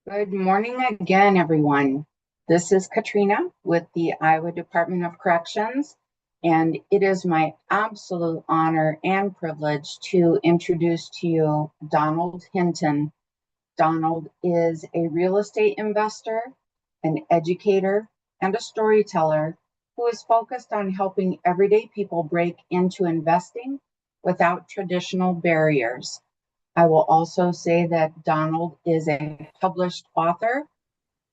Good morning again, everyone. This is Katrina with the Iowa Department of Corrections, and it is my absolute honor and privilege to introduce to you Donald Hinton. Donald is a real estate investor, an educator, and a storyteller who is focused on helping everyday people break into investing without traditional barriers. I will also say that Donald is a published author.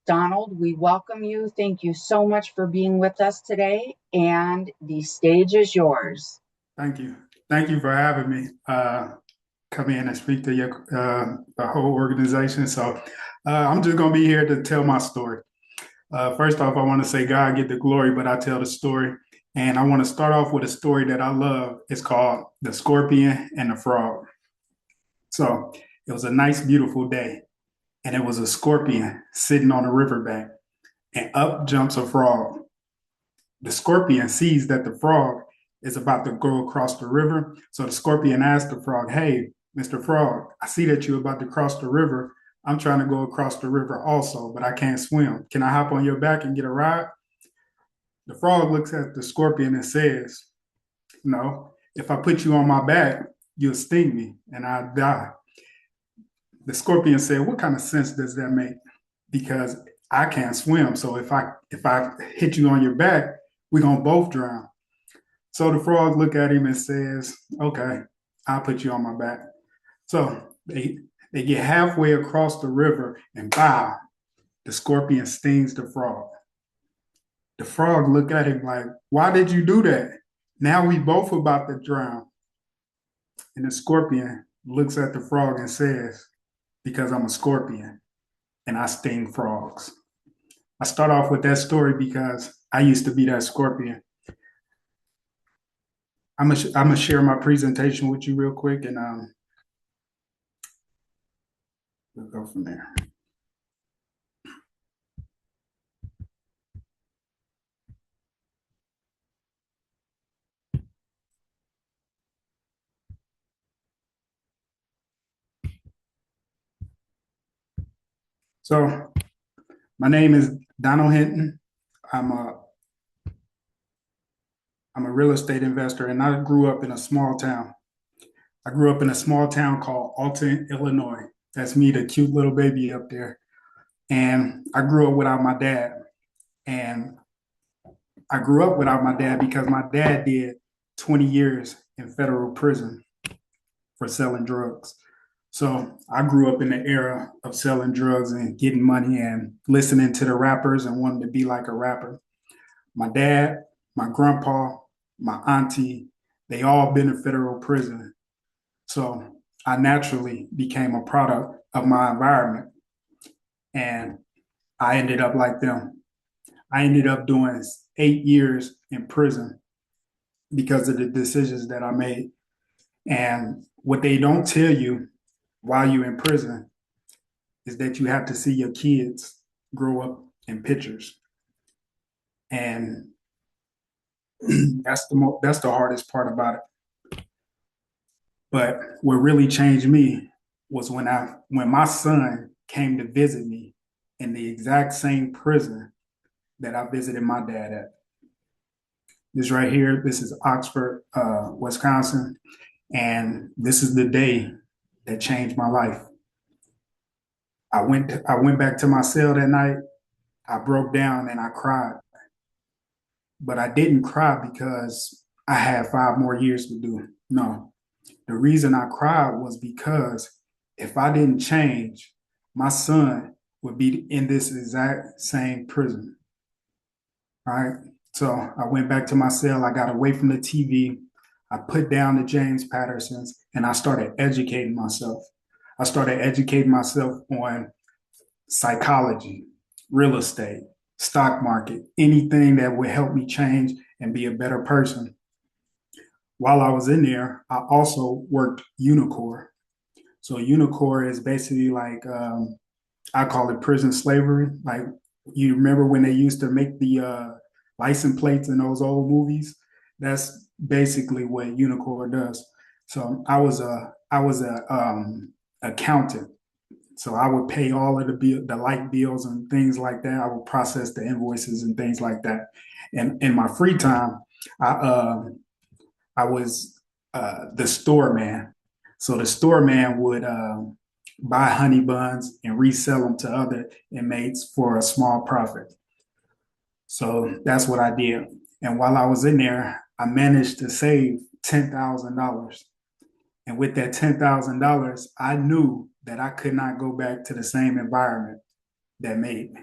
Donald, we welcome you. Thank you so much for being with us today, and the stage is yours. Thank you. Thank you for having me come in and speak to your the whole organization. I'm just going to be here to tell my story. First off, I want to say God get the glory, but I tell the story. And I want to start off with a story that I love. It's called The Scorpion and the Frog. So it was a nice, beautiful day, and it was a scorpion sitting on a riverbank, and up jumps a frog. The scorpion sees that the frog is about to go across the river. So the scorpion asks the frog, "Hey, Mr. Frog, I see that you're about to cross the river. I'm trying to go across the river also, but I can't swim. Can I hop on your back and get a ride?" The frog looks at the scorpion and says, "No, if I put you on my back, you'll sting me and I'll die." The scorpion said, "What kind of sense does that make? Because I can't swim. So if I hit you on your back, we're gonna both drown." So the frog look at him and says, "Okay, I'll put you on my back." So they get halfway across the river, and bow, the scorpion stings the frog. The frog look at him like, "Why did you do that? Now we both about to drown." And the scorpion looks at the frog and says, "Because I'm a scorpion and I sting frogs." I start off with that story because I used to be that scorpion. I'm gonna share my presentation with you real quick, and we'll go from there. So my name is Donald Hinton. I'm a I'm a real estate investor, and I grew up in a small town. I grew up in a small town called Alton, Illinois. That's me, the cute little baby up there. And I grew up without my dad. And I grew up without my dad because my dad did 20 years in federal prison for selling drugs. So I grew up in the era of selling drugs and getting money and listening to the rappers and wanting to be like a rapper. My dad, my grandpa, my auntie, they all been in federal prison. So I naturally became a product of my environment, and I ended up like them. I ended up doing 8 years in prison because of the decisions that I made. And what they don't tell you while you're in prison is that you have to see your kids grow up in pictures. And that's the hardest part about it. But what really changed me was when my son came to visit me in the exact same prison that I visited my dad at. This right here, this is Oxford, Wisconsin, and this is the day that changed my life. I went back to my cell that night. I broke down and I cried, but I didn't cry because I had 5 more years to do. No, the reason I cried was because if I didn't change, my son would be in this exact same prison. All right. So I went back to my cell. I got away from the TV. I put down the James Pattersons and I started educating myself. I started educating myself on psychology, real estate, stock market, anything that would help me change and be a better person. While I was in there, I also worked Unicore. So Unicore is basically like I call it prison slavery. Like you remember when they used to make the license plates in those old movies? That's basically what Unicore does. So I was a accountant. So I would pay all of the light bills and things like that. I would process the invoices and things like that. And in my free time, I I was the store man. So the store man would buy honey buns and resell them to other inmates for a small profit. So that's what I did. And while I was in there, I managed to save $10,000. And with that $10,000, I knew that I could not go back to the same environment that made me.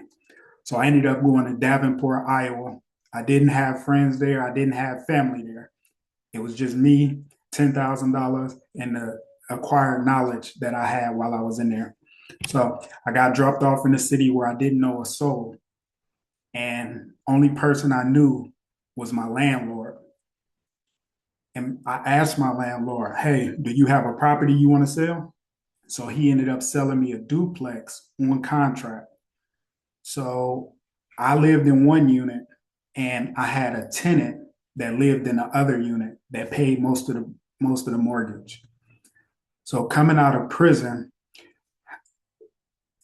So I ended up going to Davenport, Iowa. I didn't have friends there. I didn't have family there. It was just me, $10,000, and the acquired knowledge that I had while I was in there. So I got dropped off in a city where I didn't know a soul. And only person I knew was my landlord. And I asked my landlord, hey, do you have a property you want to sell? So he ended up selling me a duplex on contract. So I lived in one unit and I had a tenant that lived in the other unit that paid most of the mortgage. So coming out of prison,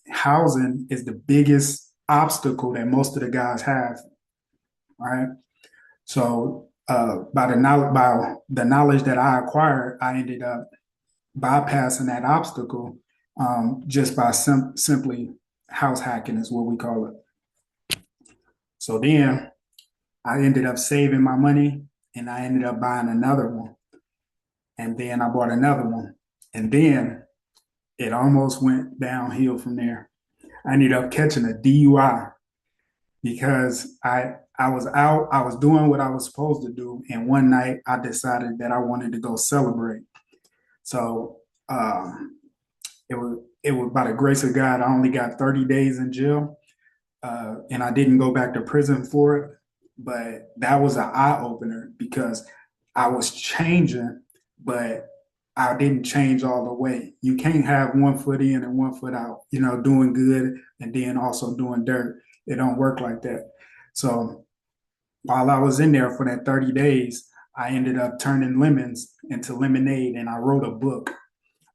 housing is the biggest obstacle that most of the guys have, right? So by the knowledge that I acquired, I ended up bypassing that obstacle just by simply house hacking is what we call it. So then I ended up saving my money and I ended up buying another one. And then I bought another one. And then it almost went downhill from there. I ended up catching a DUI because I was out, I was doing what I was supposed to do. And one night I decided that I wanted to go celebrate. So it was by the grace of God, I only got 30 days in jail. And I didn't go back to prison for it. But that was an eye opener because I was changing, but I didn't change all the way. You can't have one foot in and one foot out, doing good and then also doing dirt. It don't work like that. So while I was in there for that 30 days, I ended up turning lemons into lemonade and I wrote a book.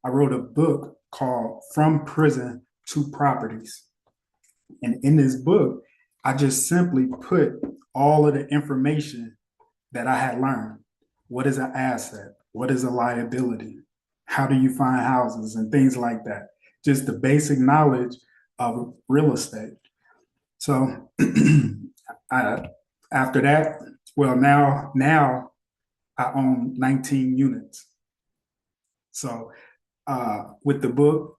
I wrote a book called From Prison to Properties. And in this book, I just simply put all of the information that I had learned. What is an asset? What is a liability? How do you find houses and things like that? Just the basic knowledge of real estate. So after that, well, now I own 19 units. So with the book,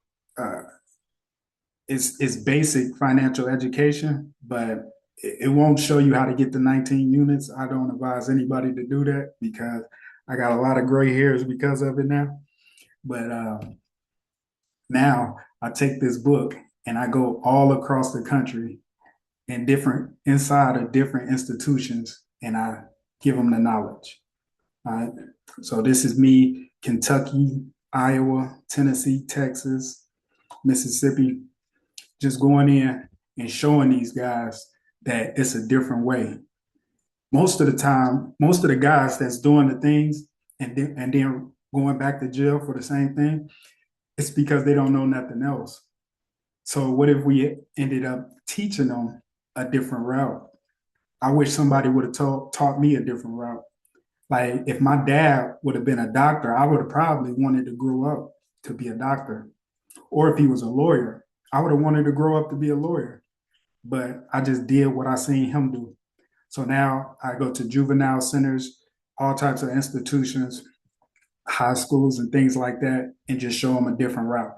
it's basic financial education, but it won't show you how to get the 19 units. I don't advise anybody to do that because I got a lot of gray hairs because of it now. But now I take this book and I go all across the country inside of different institutions and I give them the knowledge. All right. So this is me, Kentucky, Iowa, Tennessee, Texas, Mississippi, just going in and showing these guys that it's a different way. Most of the time, most of the guys that's doing the things and then going back to jail for the same thing, it's because they don't know nothing else. So what if we ended up teaching them a different route? I wish somebody would have taught me a different route. Like if my dad would have been a doctor, I would have probably wanted to grow up to be a doctor. Or if he was a lawyer, I would have wanted to grow up to be a lawyer. But I just did what I seen him do. So now I go to juvenile centers, all types of institutions, high schools and things like that, and just show them a different route.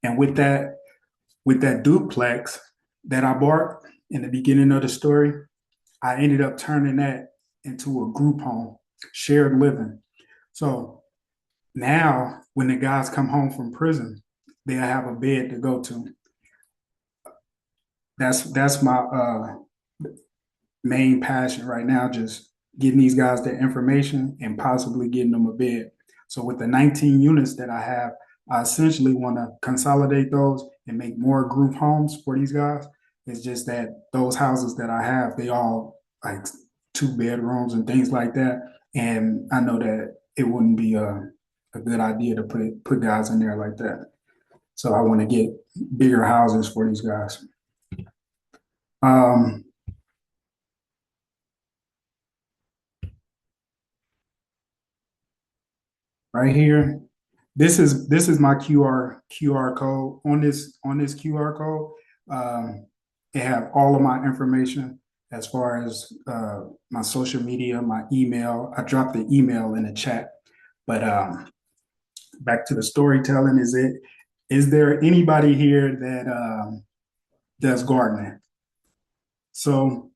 And with that duplex that I bought in the beginning of the story, I ended up turning that into a group home, shared living. So now when the guys come home from prison, they'll have a bed to go to. That's my main passion right now, just getting these guys the information and possibly getting them a bed. So with the 19 units that I have, I essentially want to consolidate those and make more group homes for these guys. It's just that those houses that I have, they all like 2 bedrooms and things like that. And I know that it wouldn't be a good idea to put guys in there like that. So I want to get bigger houses for these guys. Um, right here, this is my QR code. On this QR code, it have all of my information as far as my social media, my email. I dropped the email in the chat. But back to the storytelling, is there anybody here that does gardening? So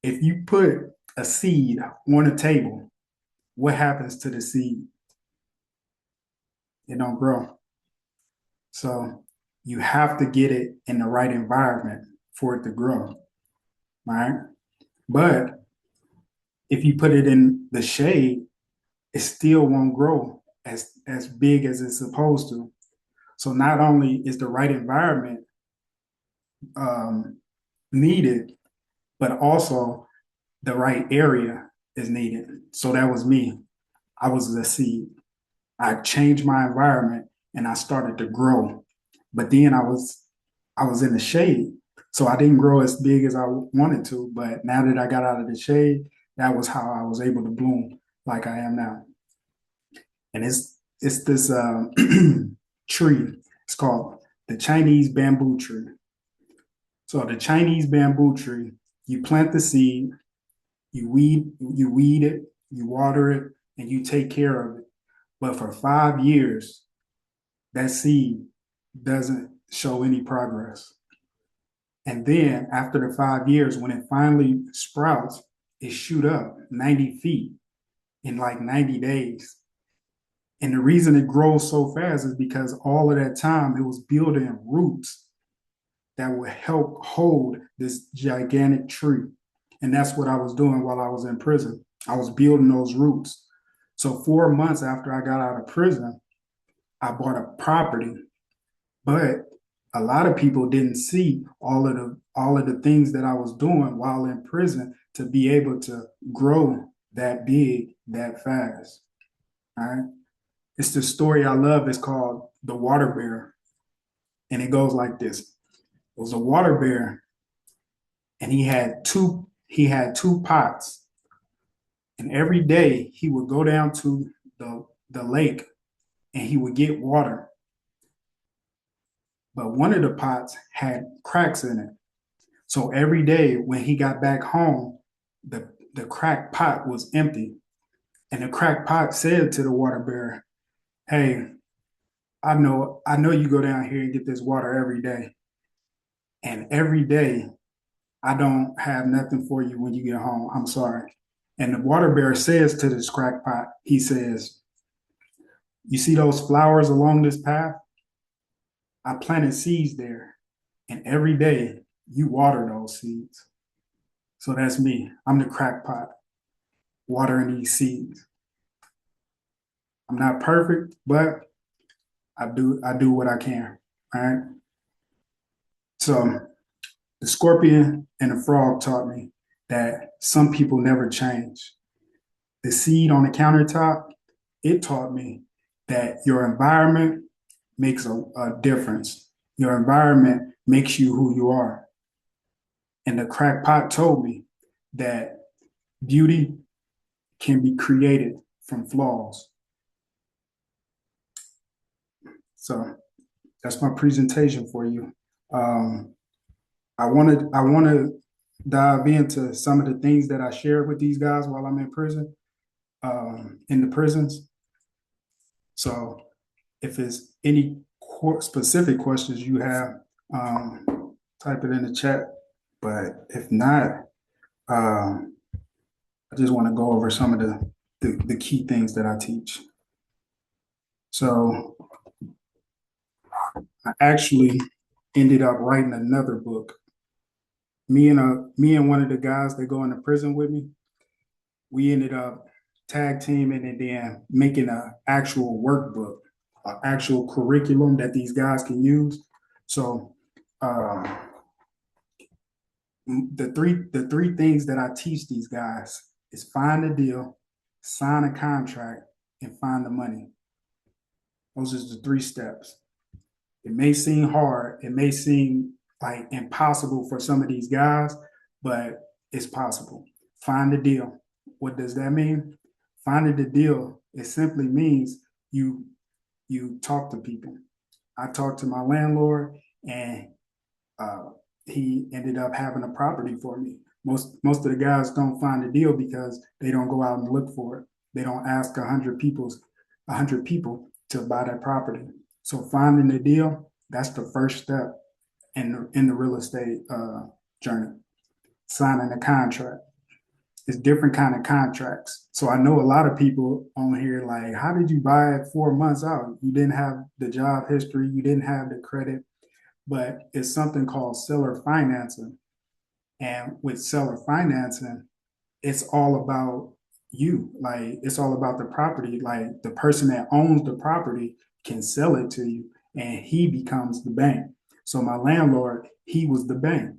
if you put a seed on a table, what happens to the seed? It don't grow. So you have to get it in the right environment for it to grow, right? But if you put it in the shade, it still won't grow as big as it's supposed to. So not only is the right environment needed, but also the right area is needed. So that was me. I was the seed. I changed my environment and I started to grow. But then I was in the shade. So I didn't grow as big as I wanted to. But now that I got out of the shade, that was how I was able to bloom like I am now. And it's this tree. It's called the Chinese bamboo tree. So the Chinese bamboo tree, you plant the seed, you weed it, you water it, and you take care of it. But for 5 years, that seed doesn't show any progress. And then after the 5 years, when it finally sprouts, it shoot up 90 feet in like 90 days. And the reason it grows so fast is because all of that time it was building roots that would help hold this gigantic tree. And that's what I was doing while I was in prison. I was building those roots. So 4 months after I got out of prison, I bought a property, but a lot of people didn't see all of the things that I was doing while in prison to be able to grow that big that fast. All right. It's the story I love. It's called The Water Bear. And it goes like this. It was a water bear, and he had two pots. And every day he would go down to the lake and he would get water. But one of the pots had cracks in it. So every day when he got back home, the cracked pot was empty. And the cracked pot said to the water bear, "Hey, I know you go down here and get this water every day. And every day I don't have nothing for you when you get home. I'm sorry." And the water bear says to this cracked pot, he says, "You see those flowers along this path? I planted seeds there. And every day you water those seeds." So that's me. I'm the crackpot watering these seeds. I'm not perfect, but I do what I can. All right. So the scorpion and the frog taught me that some people never change. The seed on the countertop, it taught me that your environment makes a difference. Your environment makes you who you are. And the crackpot told me that beauty can be created from flaws. So that's my presentation for you. I want to dive into some of the things that I shared with these guys while I'm in prison, in the prisons. So if there's any specific questions you have, type it in the chat. But if not, I just want to go over some of the key things that I teach. So I actually ended up writing another book. Me and one of the guys that go into prison with me, we ended up tag teaming and then making an actual workbook, an actual curriculum that these guys can use. So the three things that I teach these guys is find a deal, sign a contract, and find the money. Those are the 3 steps. It may seem hard. It may seem like impossible for some of these guys, but it's possible. Find the deal. What does that mean? Finding the deal, it simply means you you talk to people. I talked to my landlord, and uh, he ended up having a property for me. Most of the guys don't find a deal because they don't go out and look for it. They don't ask 100 people to buy that property. So finding the deal, that's the first step in the real estate journey. Signing a contract. It's different kind of contracts. So I know a lot of people on here like, how did you buy it 4 months out? You didn't have the job history, you didn't have the credit, but it's something called seller financing. And with seller financing, it's all about you. Like it's all about the property. Like the person that owns the property can sell it to you and he becomes the bank. So my landlord, he was the bank.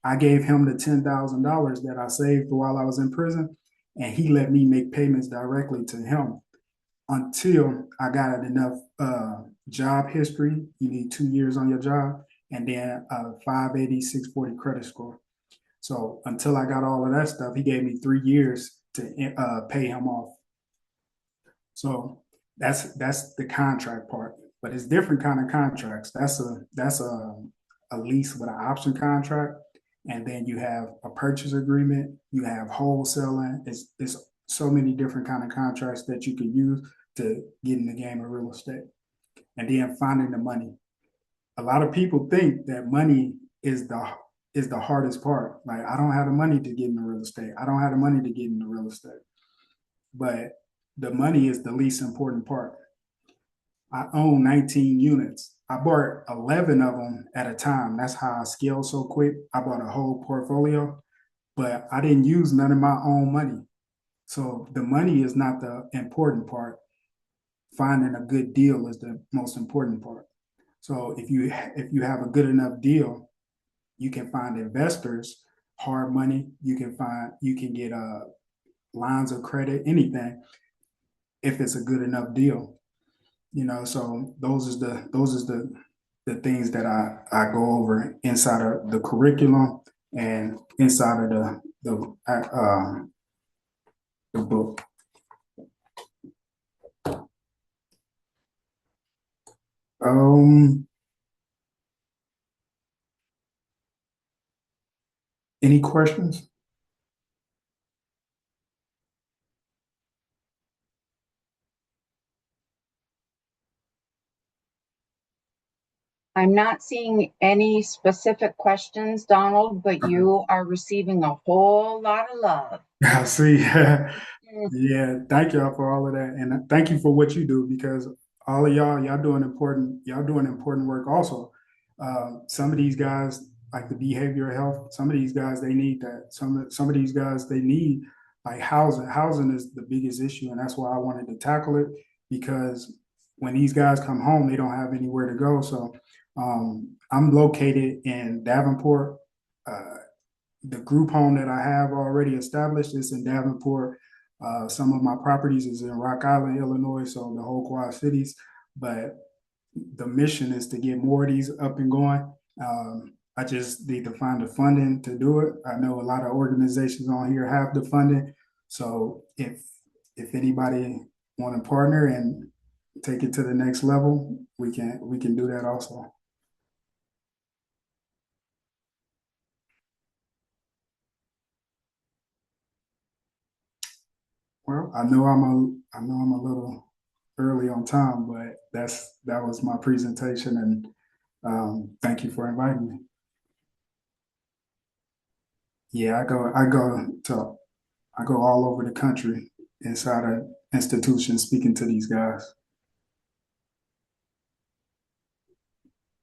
I gave him the $10,000 that I saved while I was in prison, and he let me make payments directly to him until I got enough job history. You need 2 years on your job, and then a 580, 640 credit score. So until I got all of that stuff, he gave me 3 years to pay him off. So that's the contract part, but it's different kind of contracts. That's a lease with an option contract, and then you have a purchase agreement. You have wholesaling. It's so many different kind of contracts that you can use to get in the game of real estate, and then finding the money. A lot of people think that money is the hardest part. Like I don't have the money to get into real estate. I don't have the money to get into real estate. But the money is the least important part. I own 19 units. I bought 11 of them at a time. That's how I scaled so quick. I bought a whole portfolio, but I didn't use none of my own money. So the money is not the important part. Finding a good deal is the most important part. So if you have a good enough deal, you can find investors, hard money. You can get lines of credit, anything, if it's a good enough deal. So those is the things that I go over inside of the curriculum and inside of the book. Um, any questions? I'm not seeing any specific questions, Donald, but Okay. you are receiving a whole lot of love. I see. Mm. Yeah, thank y'all for all of that, and thank you for what you do because all of y'all doing important work. Also, some of these guys like the behavioral health. Some of these guys they need that. Some of these guys they need like housing. Housing is the biggest issue, and that's why I wanted to tackle it because when these guys come home, they don't have anywhere to go. So, I'm located in Davenport. Uh, the group home that I have already established is in Davenport. Some of my properties is in Rock Island, Illinois, so the whole Quad Cities. But the mission is to get more of these up and going. I just need to find the funding to do it. I know a lot of organizations on here have the funding, so if anybody want to partner and take it to the next level, we can do that also. Well, I know I'm a little early on time, but that was my presentation, and thank you for inviting me. Yeah, I go all over the country inside of institutions speaking to these guys.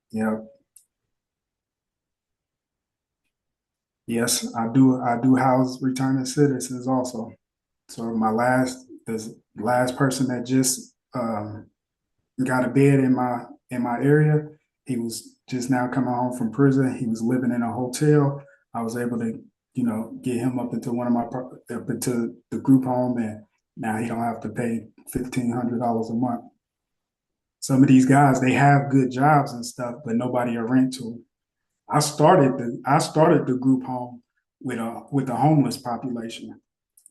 Yeah, yes, I do house returning citizens also. So the last person that just got a bed in my area. He was just now coming home from prison. He was living in a hotel. I was able to, get him up into up into the group home, and now he don't have to pay $1,500 a month. some of these guys, they have good jobs and stuff, but nobody will rent to them. I started the group home with a homeless population.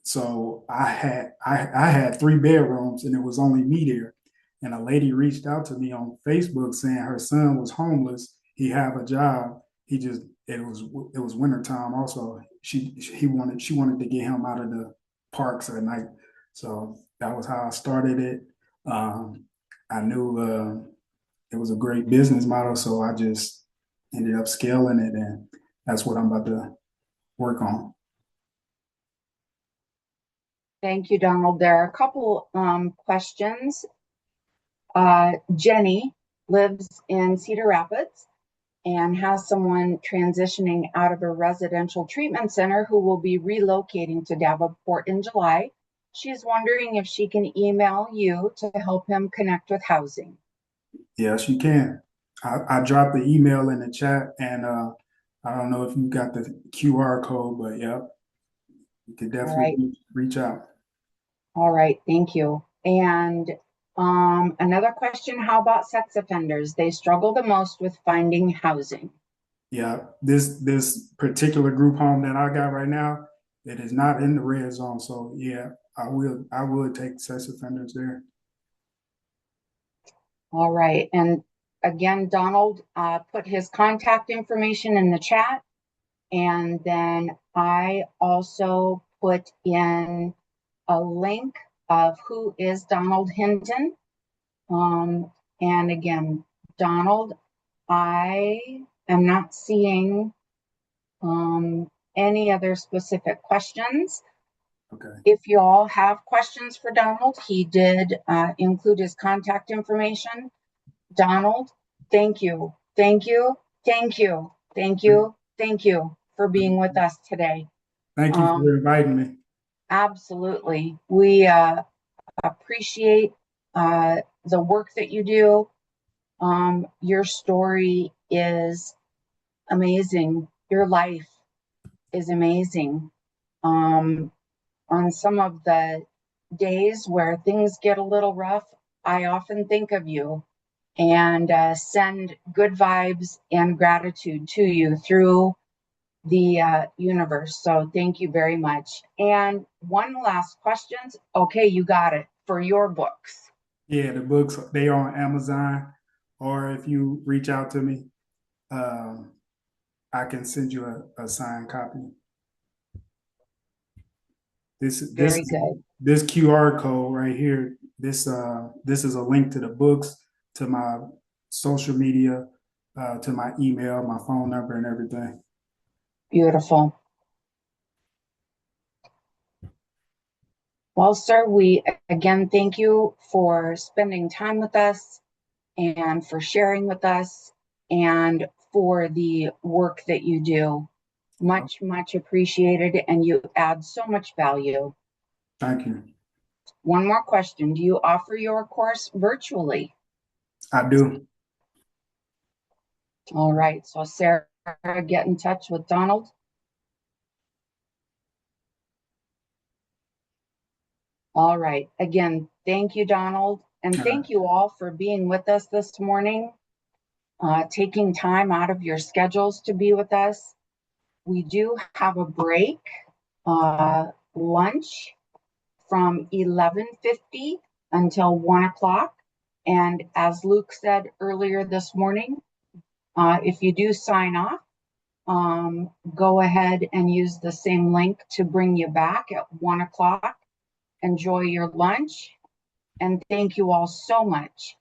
So I had 3 bedrooms and it was only me there. And a lady reached out to me on Facebook saying her son was homeless. He have a job. He just it was wintertime also. She wanted to get him out of the parks at night. So that was how I started it. I knew it was a great business model, so I just ended up scaling it, and that's what I'm about to work on. Thank you, Donald. There are a couple questions. Jenny lives in Cedar Rapids and has someone transitioning out of a residential treatment center who will be relocating to Davenport in July. She's wondering if she can email you to help him connect with housing. Yes, you can. I dropped the email in the chat, and I don't know if you got the QR code, but yeah, you could All right. definitely reach out. All right. Thank you. And another question, how about sex offenders? They struggle the most with finding housing. Yeah, this particular group home that I got right now, it is not in the red zone. So yeah, I would take sex offenders there. All right. And again, Donald put his contact information in the chat. And then I also put in a link of who is Donald Hinton. And again, Donald, I am not seeing any other specific questions. Okay. If you all have questions for Donald, he did include his contact information. Donald, thank you, thank you, thank you, thank you, thank you for being with us today. Thank you for inviting me. Absolutely. We appreciate the work that you do. Your story is amazing. Your life is amazing. On some of the days where things get a little rough, I often think of you and send good vibes and gratitude to you through the universe. So thank you very much. And one last question. Okay, you got it for your books. Yeah, the books, they are on Amazon, or if you reach out to me, I can send you a signed copy. This this Very good. this QR code right here. This is a link to the books, to my social media, to my email, my phone number, and everything. Beautiful. Well, sir, we again thank you for spending time with us and for sharing with us and for the work that you do. Much, much appreciated, and you add so much value. Thank you. One more question. Do you offer your course virtually? I do. All right. So Sarah, get in touch with Donald. All right. Again, thank you, Donald. And thank you all for being with us this morning, taking time out of your schedules to be with us. We do have a break, lunch from 11:50 until 1 o'clock. And as Luke said earlier this morning, if you do sign off, go ahead and use the same link to bring you back at 1 o'clock. Enjoy your lunch. And thank you all so much